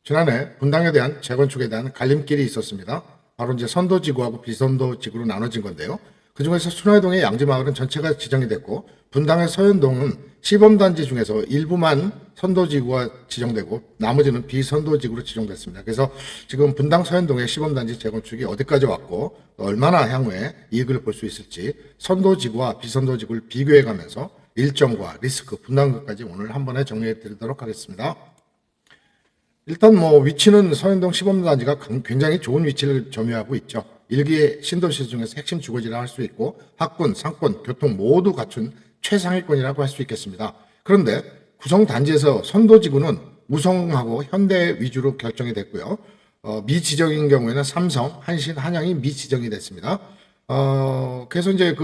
지난해 분당에 대한 재건축에 대한 갈림길이 있었습니다. 바로 이제 선도지구하고 비선도지구로 나눠진 건데요. 그중에서 순회동의 양지마을은 전체가 지정이 됐고, 분당의 서현동은 시범단지 중에서 일부만 선도지구가 지정되고 나머지는 비선도지구로 지정됐습니다. 그래서 지금 분당 서현동의 시범단지 재건축이 어디까지 왔고 얼마나 향후에 이익을 볼 수 있을지 선도지구와 비선도지구를 비교해가면서 일정과 리스크, 분담금까지 오늘 한 번에 정리해 드리도록 하겠습니다. 일단 위치는 서현동 시범단지가 굉장히 좋은 위치를 점유하고 있죠. 일기의 신도시 중에서 핵심 주거지라 할 수 있고 학군, 상권, 교통 모두 갖춘 최상위권이라고 할 수 있겠습니다. 그런데 구성단지에서 선도지구는 우성하고 현대 위주로 결정이 됐고요. 미지정인 경우에는 삼성, 한신, 한양이 미지정이 됐습니다. 그래서 이제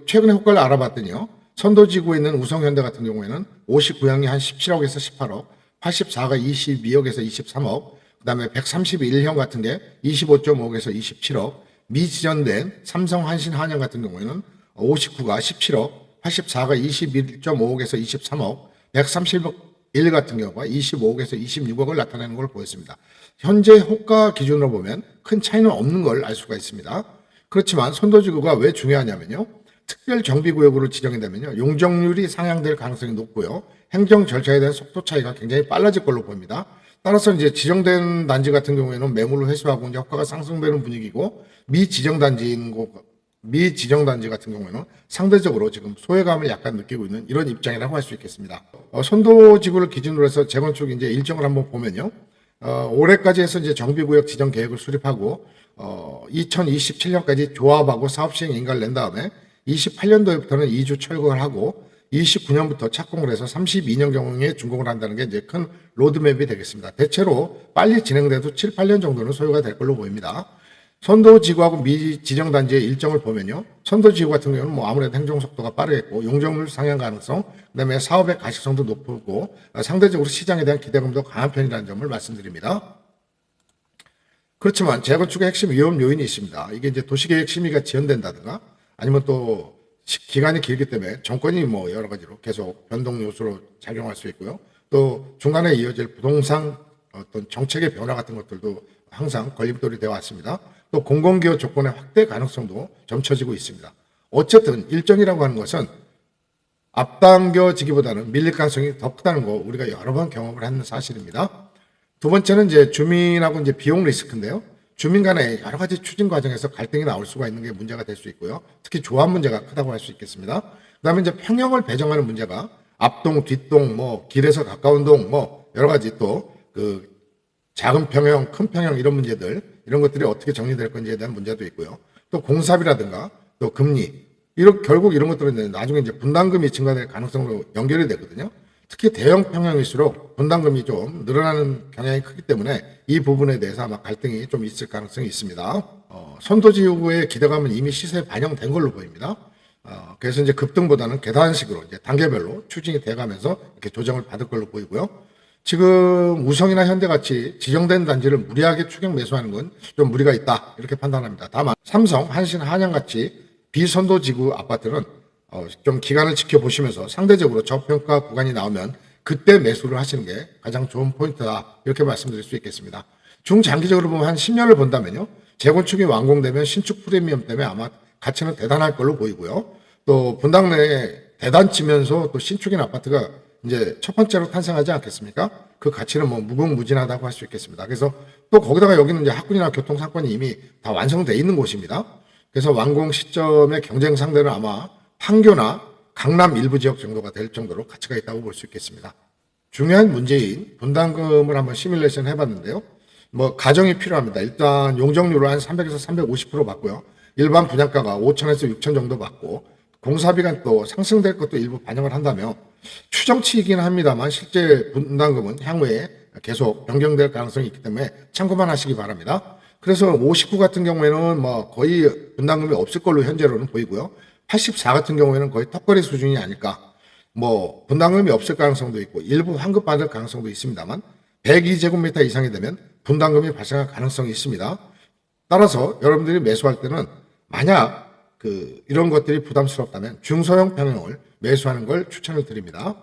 최근에 효과를 알아봤더니요. 선도지구에 있는 우성현대 같은 경우에는 59형이 한 17억에서 18억, 84가 22억에서 23억, 그 다음에 131형 같은 게 25.5억에서 27억, 미지정된 삼성, 한신, 한양 같은 경우에는 59가 17억, 84가 21.5억에서 23억, 131 같은 경우가 25억에서 26억을 나타내는 걸 보였습니다. 현재 호가 기준으로 보면 큰 차이는 없는 걸 알 수가 있습니다. 그렇지만 선도지구가 왜 중요하냐면요. 특별 정비구역으로 지정이 되면요. 용적률이 상향될 가능성이 높고요. 행정 절차에 대한 속도 차이가 굉장히 빨라질 걸로 보입니다. 따라서 이제 지정된 단지 같은 경우에는 매물을 회수하고 이제 효과가 상승되는 분위기고 미지정 단지 같은 경우에는 상대적으로 지금 소외감을 약간 느끼고 있는 이런 입장이라고 할 수 있겠습니다. 선도지구를 기준으로 해서 재건축 이제 일정을 한번 보면요. 올해까지 해서 이제 정비구역 지정 계획을 수립하고 2027년까지 조합하고 사업 시행 인가를 낸 다음에 28년도부터는 2주 철거를 하고 29년부터 착공을 해서 32년 경에 준공을 한다는 게 이제 큰 로드맵이 되겠습니다. 대체로 빨리 진행돼도 7, 8년 정도는 소요가 될 걸로 보입니다. 선도지구하고 미지정단지의 일정을 보면요. 선도지구 같은 경우는 아무래도 행정속도가 빠르겠고 용적률 상향 가능성, 그다음에 사업의 가시성도 높고 상대적으로 시장에 대한 기대감도 강한 편이라는 점을 말씀드립니다. 그렇지만 재건축의 핵심 위험 요인이 있습니다. 이게 이제 도시계획 심의가 지연된다든가 아니면 또 기간이 길기 때문에 정권이 여러 가지로 계속 변동 요소로 작용할 수 있고요. 또 중간에 이어질 부동산 어떤 정책의 변화 같은 것들도 항상 걸림돌이 되어 왔습니다. 또 공공기업 조건의 확대 가능성도 점쳐지고 있습니다. 어쨌든 일정이라고 하는 것은 앞당겨지기보다는 밀릴 가능성이 더 크다는 거 우리가 여러 번 경험을 하는 사실입니다. 두 번째는 이제 주민하고 이제 비용 리스크인데요. 주민 간의 여러 가지 추진 과정에서 갈등이 나올 수가 있는 게 문제가 될 수 있고요. 특히 조합 문제가 크다고 할 수 있겠습니다. 그다음에 이제 평형을 배정하는 문제가 앞동, 뒷동, 길에서 가까운 동, 여러 가지 또 작은 평형, 큰 평형 이런 문제들 이런 것들이 어떻게 정리될 건지에 대한 문제도 있고요. 또 공사비라든가 또 금리 결국 이런 것들은 나중에 이제 분담금이 증가될 가능성으로 연결이 되거든요. 특히 대형 평형일수록 분담금이 좀 늘어나는 경향이 크기 때문에 이 부분에 대해서 아마 갈등이 좀 있을 가능성이 있습니다. 선도지구의 기대감은 이미 시세에 반영된 걸로 보입니다. 그래서 이제 급등보다는 계단식으로 이제 단계별로 추진이 돼가면서 이렇게 조정을 받을 걸로 보이고요. 지금 우성이나 현대같이 지정된 단지를 무리하게 추격 매수하는 건 좀 무리가 있다 이렇게 판단합니다. 다만 삼성, 한신, 한양같이 비선도지구 아파트는 좀 기간을 지켜보시면서 상대적으로 저평가 구간이 나오면 그때 매수를 하시는 게 가장 좋은 포인트다 이렇게 말씀드릴 수 있겠습니다. 중장기적으로 보면 한 10년을 본다면요. 재건축이 완공되면 신축 프리미엄 때문에 아마 가치는 대단할 걸로 보이고요. 또 분당 내에 대단지면서 또 신축인 아파트가 이제 첫 번째로 탄생하지 않겠습니까? 그 가치는 무궁무진하다고 할 수 있겠습니다. 그래서 또 거기다가 여기는 이제 학군이나 교통 상권이 이미 다 완성되어 있는 곳입니다. 그래서 완공 시점의 경쟁 상대는 아마 판교나 강남 일부 지역 정도가 될 정도로 가치가 있다고 볼 수 있겠습니다. 중요한 문제인 분담금을 한번 시뮬레이션 해봤는데요. 가정이 필요합니다. 일단 용적률을 한 300에서 350% 받고요. 일반 분양가가 5천에서 6천 정도 받고 공사비가 또 상승될 것도 일부 반영을 한다며 추정치이긴 합니다만 실제 분담금은 향후에 계속 변경될 가능성이 있기 때문에 참고만 하시기 바랍니다. 그래서 59 같은 경우에는 거의 분담금이 없을 걸로 현재로는 보이고요. 84 같은 경우에는 거의 턱걸이 수준이 아닐까. 분담금이 없을 가능성도 있고 일부 환급받을 가능성도 있습니다만 102제곱미터 이상이 되면 분담금이 발생할 가능성이 있습니다. 따라서 여러분들이 매수할 때는 만약 이런 것들이 부담스럽다면 중소형 평형을 매수하는 걸 추천을 드립니다.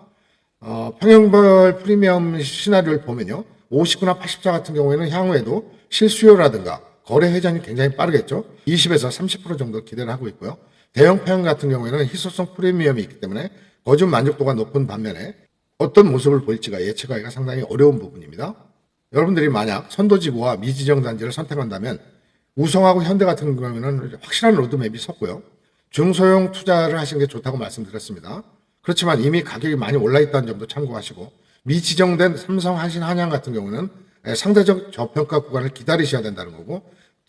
평형별 프리미엄 시나리오를 보면요. 50구나 80자 같은 경우에는 향후에도 실수요라든가 거래 회전이 굉장히 빠르겠죠. 20에서 30% 정도 기대를 하고 있고요. 대형 폐영 같은 경우에는 희소성 프리미엄이 있기 때문에 거주 만족도가 높은 반면에 어떤 모습을 보일지가 예측하기가 상당히 어려운 부분입니다. 여러분들이 만약 선도지구와 미지정 단지를 선택한다면 우성하고 현대 같은 경우에는 확실한 로드맵이 섰고요. 중소형 투자를 하시는 게 좋다고 말씀드렸습니다. 그렇지만 이미 가격이 많이 올라 있다는 점도 참고하시고 미지정된 삼성, 한신, 한양 같은 경우는 상대적 저평가 구간을 기다리셔야 된다는 거고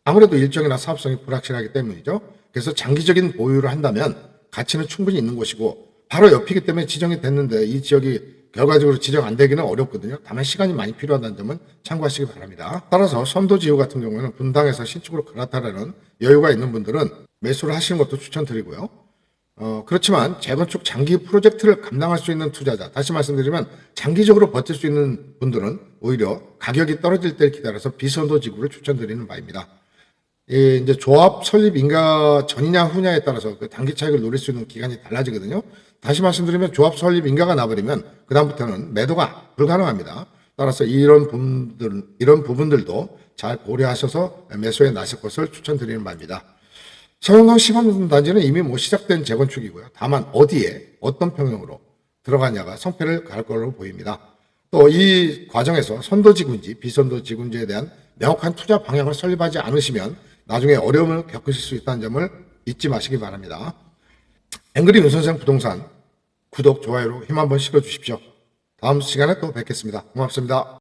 아무래도 일정이나 사업성이 불확실하기 때문이죠. 그래서 장기적인 보유를 한다면 가치는 충분히 있는 곳이고 바로 옆이기 때문에 지정이 됐는데 이 지역이 결과적으로 지정 안 되기는 어렵거든요. 다만 시간이 많이 필요하다는 점은 참고하시기 바랍니다. 따라서 선도지구 같은 경우에는 분당에서 신축으로 갈아타려는 여유가 있는 분들은 매수를 하시는 것도 추천드리고요. 그렇지만 재건축 장기 프로젝트를 감당할 수 있는 투자자, 다시 말씀드리면 장기적으로 버틸 수 있는 분들은 오히려 가격이 떨어질 때를 기다려서 비선도 지구를 추천드리는 바입니다. 이제 조합 설립 인가 전이냐 후냐에 따라서 그 단기 차익을 노릴 수 있는 기간이 달라지거든요. 다시 말씀드리면 조합 설립 인가가 나버리면 그다음부터는 매도가 불가능합니다. 따라서 이런 부분들도 잘 고려하셔서 매수에 나설 것을 추천드리는 바입니다. 서영동 시범단지는 이미 시작된 재건축이고요. 다만 어디에 어떤 평형으로 들어가냐가 성패를 가를 걸로 보입니다. 또 이 과정에서 선도지구인지 비선도지구인지에 대한 명확한 투자 방향을 설립하지 않으시면 나중에 어려움을 겪으실 수 있다는 점을 잊지 마시기 바랍니다. 앵그리 윤선생 부동산 구독, 좋아요로 힘 한번 실어주십시오. 다음 시간에 또 뵙겠습니다. 고맙습니다.